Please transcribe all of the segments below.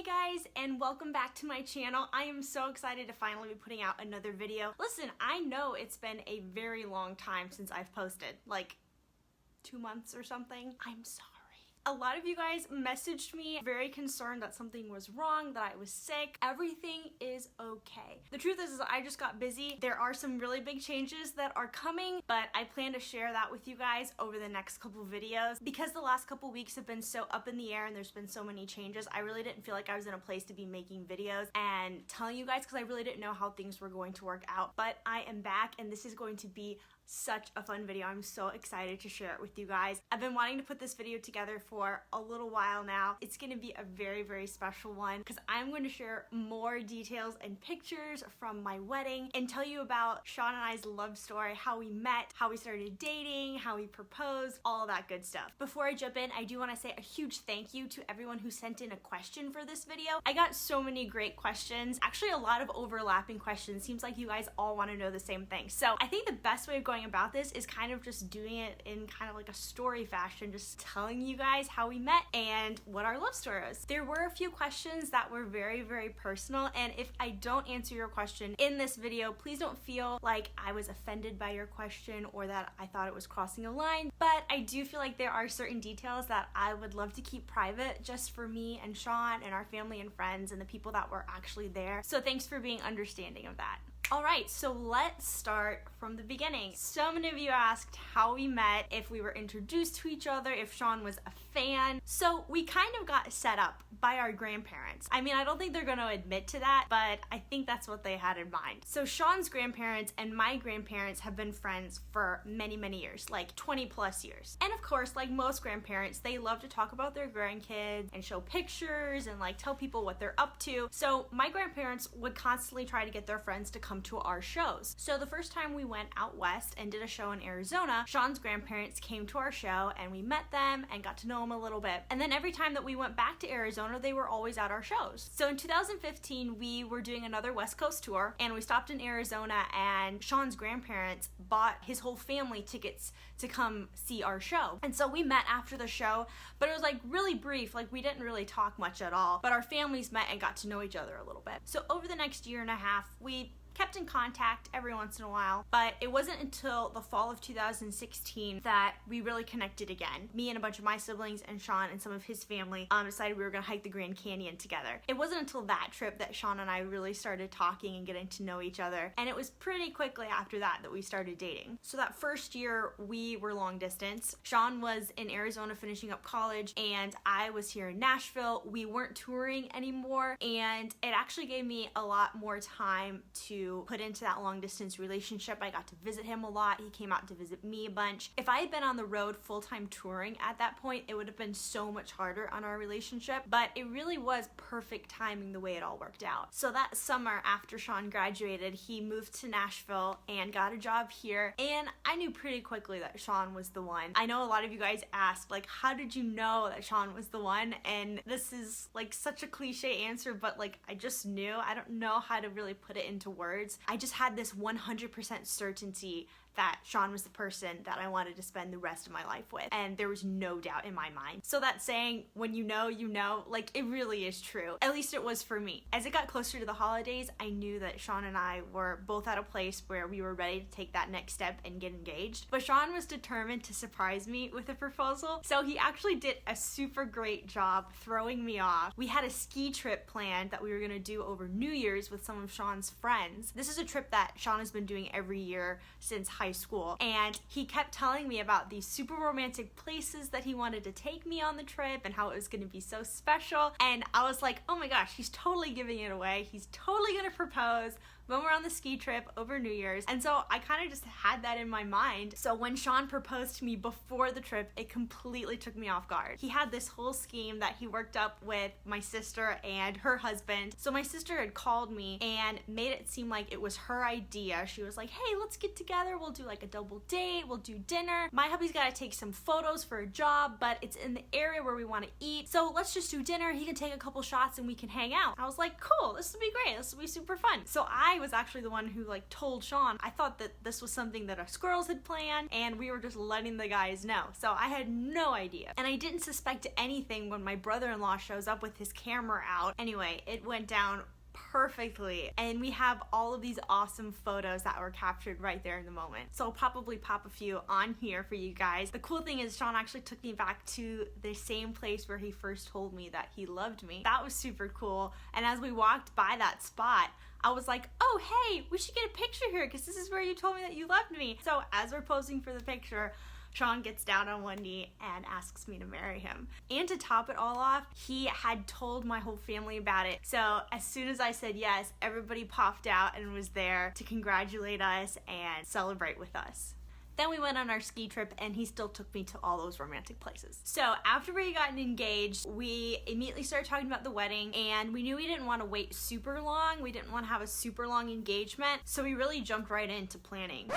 Hey guys, and welcome back to my channel. I am so excited to finally be putting out another video. Listen, I know it's been a very long time since I've posted, like 2 months or something. I'm sorry. A lot of you guys messaged me very concerned that something was wrong, that I was sick. Everything is okay. The truth is I just got busy. There are some really big changes that are coming, but I plan to share that with you guys over the next couple videos. Because the last couple weeks have been so up in the air and there's been so many changes, I really didn't feel like I was in a place to be making videos and telling you guys because I really didn't know how things were going to work out. But I am back and this is going to be such a fun video. I'm so excited to share it with you guys. I've been wanting to put this video together for a little while now. It's going to be a very, very special one because I'm going to share more details and pictures from my wedding and tell you about Sean and I's love story, how we met, how we started dating, how we proposed, all that good stuff. Before I jump in, I do want to say a huge thank you to everyone who sent in a question for this video. I got so many great questions, actually a lot of overlapping questions. Seems like you guys all want to know the same thing. So I think the best way of going about this is kind of just doing it in kind of like a story fashion, just telling you guys how we met and what our love story is. There were a few questions that were very, very personal, and if I don't answer your question in this video, please don't feel like I was offended by your question or that I thought it was crossing a line, but I do feel like there are certain details that I would love to keep private just for me and Sean and our family and friends and the people that were actually there. So thanks for being understanding of that. Alright, so let's start from the beginning. So many of you asked how we met, if we were introduced to each other, if Sean was a fan. So we kind of got set up by our grandparents. I mean, I don't think they're going to admit to that, but I think that's what they had in mind. So Sean's grandparents and my grandparents have been friends for many, many years, like 20 plus years. And of course, like most grandparents, they love to talk about their grandkids and show pictures and like tell people what they're up to. So my grandparents would constantly try to get their friends to come to our shows. So the first time we went out west and did a show in Arizona, Sean's grandparents came to our show and we met them and got to know them a little bit. And then every time that we went back to Arizona, they were always at our shows. So in 2015, we were doing another West Coast tour and we stopped in Arizona and Sean's grandparents bought his whole family tickets to come see our show. And so we met after the show, but it was like really brief, like we didn't really talk much at all, but our families met and got to know each other a little bit. So over the next year and a half, we kept in contact every once in a while, but it wasn't until the fall of 2016 that we really connected again. Me and a bunch of my siblings and Sean and some of his family decided we were gonna hike the Grand Canyon together. It wasn't until that trip that Sean and I really started talking and getting to know each other, and it was pretty quickly after that that we started dating. So that first year we were long distance. Sean was in Arizona finishing up college and I was here in Nashville. We weren't touring anymore, and it actually gave me a lot more time to put into that long distance relationship. I got to visit him a lot. He came out to visit me a bunch. If I had been on the road full-time touring at that point, it would have been so much harder on our relationship, but it really was perfect timing the way it all worked out. So that summer after Sean graduated, he moved to Nashville and got a job here, and I knew pretty quickly that Sean was the one. I know a lot of you guys asked, like, how did you know that Sean was the one? And this is like such a cliche answer, but like I just knew. I don't know how to really put it into words. I just had this 100% certainty that Sean was the person that I wanted to spend the rest of my life with, and there was no doubt in my mind. So that saying, when you know, like it really is true. At least it was for me. As it got closer to the holidays, I knew that Sean and I were both at a place where we were ready to take that next step and get engaged. But Sean was determined to surprise me with a proposal, so he actually did a super great job throwing me off. We had a ski trip planned that we were gonna do over New Year's with some of Sean's friends. This is a trip that Sean has been doing every year since high school, and he kept telling me about these super romantic places that he wanted to take me on the trip and how it was going to be so special, and I was like, oh my gosh, he's totally giving it away. He's totally gonna propose when we're on the ski trip over New Year's. And so I kind of just had that in my mind. So when Sean proposed to me before the trip, it completely took me off guard. He had this whole scheme that he worked up with my sister and her husband. So my sister had called me and made it seem like it was her idea. She was like, hey, let's get together. We'll do like a double date. We'll do dinner. My hubby's got to take some photos for a job, but it's in the area where we want to eat. So let's just do dinner. He can take a couple shots and we can hang out. I was like, cool, this will be great. This will be super fun. So I was actually the one who like told Sean. I thought that this was something that us girls had planned and we were just letting the guys know. So I had no idea. And I didn't suspect anything when my brother-in-law shows up with his camera out. Anyway, it went down perfectly, and we have all of these awesome photos that were captured right there in the moment. So I'll probably pop a few on here for you guys. The cool thing is Sean actually took me back to the same place where he first told me that he loved me. That was super cool. And as we walked by that spot, I was like, oh hey, we should get a picture here because this is where you told me that you loved me. So as we're posing for the picture, Sean gets down on one knee and asks me to marry him. And to top it all off, he had told my whole family about it. So as soon as I said yes, everybody popped out and was there to congratulate us and celebrate with us. Then we went on our ski trip and he still took me to all those romantic places. So after we got engaged, we immediately started talking about the wedding, and we knew we didn't want to wait super long. We didn't want to have a super long engagement. So we really jumped right into planning.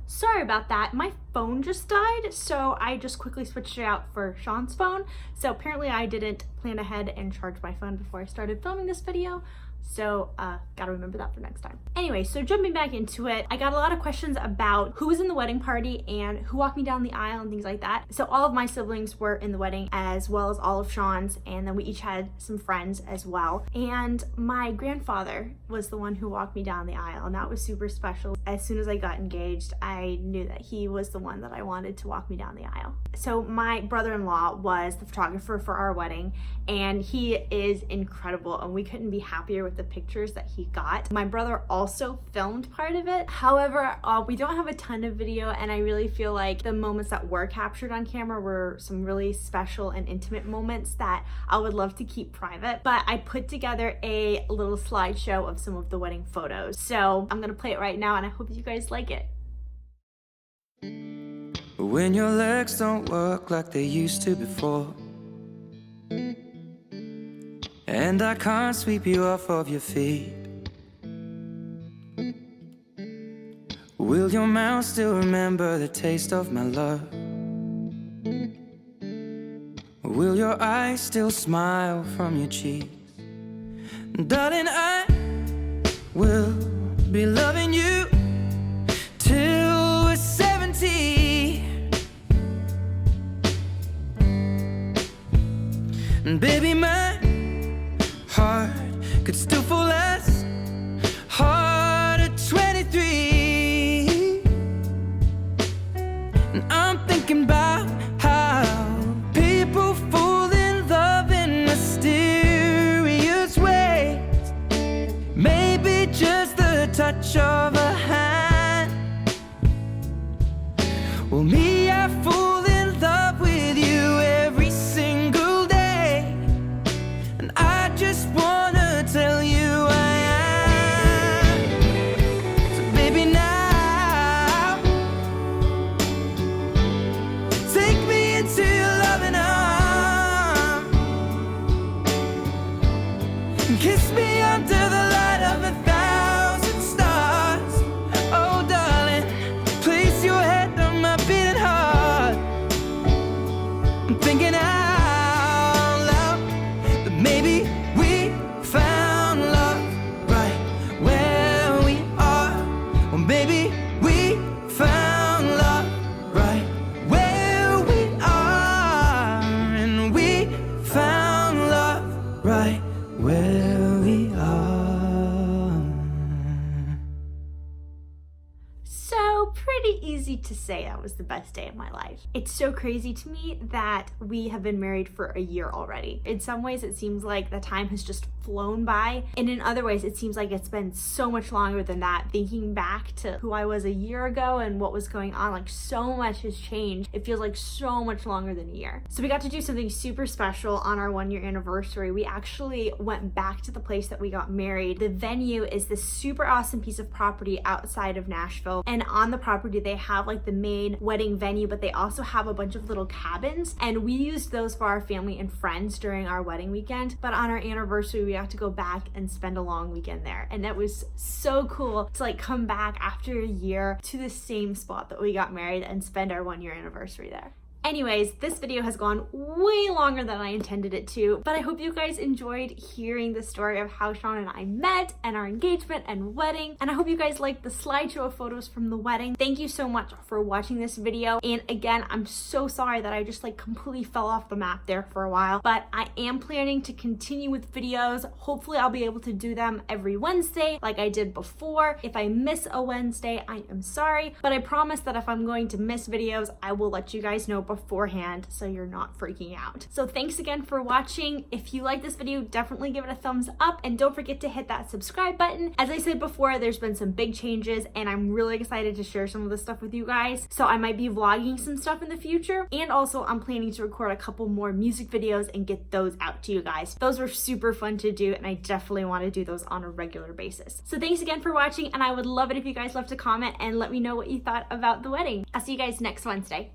Sorry about that, my phone just died, so I just quickly switched it out for Sean's phone. So apparently I didn't plan ahead and charge my phone before I started filming this video. So gotta remember that for next time. Anyway, so jumping back into it, I got a lot of questions about who was in the wedding party and who walked me down the aisle and things like that. So all of my siblings were in the wedding, as well as all of Sean's, and then we each had some friends as well. And my grandfather was the one who walked me down the aisle, and that was super special. As soon as I got engaged, I knew that he was the one that I wanted to walk me down the aisle. So my brother-in-law was the photographer for our wedding, and he is incredible, and we couldn't be happier with the pictures that he got. My brother also filmed part of it. However, we don't have a ton of video, and I really feel like the moments that were captured on camera were some really special and intimate moments that I would love to keep private. But I put together a little slideshow of some of the wedding photos. So I'm gonna play it right now, and I hope you guys like it. When your legs don't work like they used to before, and I can't sweep you off of your feet, will your mouth still remember the taste of my love? Will your eyes still smile from your cheeks? Darling, I will be loving you till we're 70. And baby, my heart could still fall as hard at 23. And I'm thinking about how people fall in love in mysterious ways. Maybe just the touch of a hand. Well, me, I fall in love with you every single day, and I just wanna tell you I am. So baby, now take me into your loving arms, and kiss me under the light of 1,000 stars. Oh darling, place your head on my beating heart. I'm thinking out loud that maybe we found love right where we are. Well, maybe we found love right where we are. And we found love right where we are. So pretty easy to say that was the best day of my life. It's so crazy to me that we have been married for a year already. In some ways it seems like the time has just flown by, and in other ways it seems like it's been so much longer than that. Thinking back to who I was a year ago and what was going on, like so much has changed. It feels like so much longer than a year. So we got to do something super special on our 1-year anniversary. We actually went back to the place that we got married. The venue is this super awesome piece of property outside of Nashville, and on the property they have like the main wedding venue, but they also have a bunch of little cabins, and we used those for our family and friends during our wedding weekend. But on our anniversary we got to go back and spend a long weekend there, and it was so cool to like come back after a year to the same spot that we got married and spend our 1-year anniversary there. Anyways, this video has gone way longer than I intended it to, but I hope you guys enjoyed hearing the story of how Sean and I met and our engagement and wedding, and I hope you guys liked the slideshow of photos from the wedding. Thank you so much for watching this video, and again, I'm so sorry that I just like completely fell off the map there for a while, but I am planning to continue with videos. Hopefully I'll be able to do them every Wednesday like I did before. If I miss a Wednesday, I am sorry, but I promise that if I'm going to miss videos, I will let you guys know beforehand so you're not freaking out. So thanks again for watching. If you like this video, definitely give it a thumbs up and don't forget to hit that subscribe button. As I said before, there's been some big changes and I'm really excited to share some of this stuff with you guys. So I might be vlogging some stuff in the future, and also I'm planning to record a couple more music videos and get those out to you guys. Those were super fun to do and I definitely want to do those on a regular basis. So thanks again for watching, and I would love it if you guys left a comment and let me know what you thought about the wedding. I'll see you guys next Wednesday.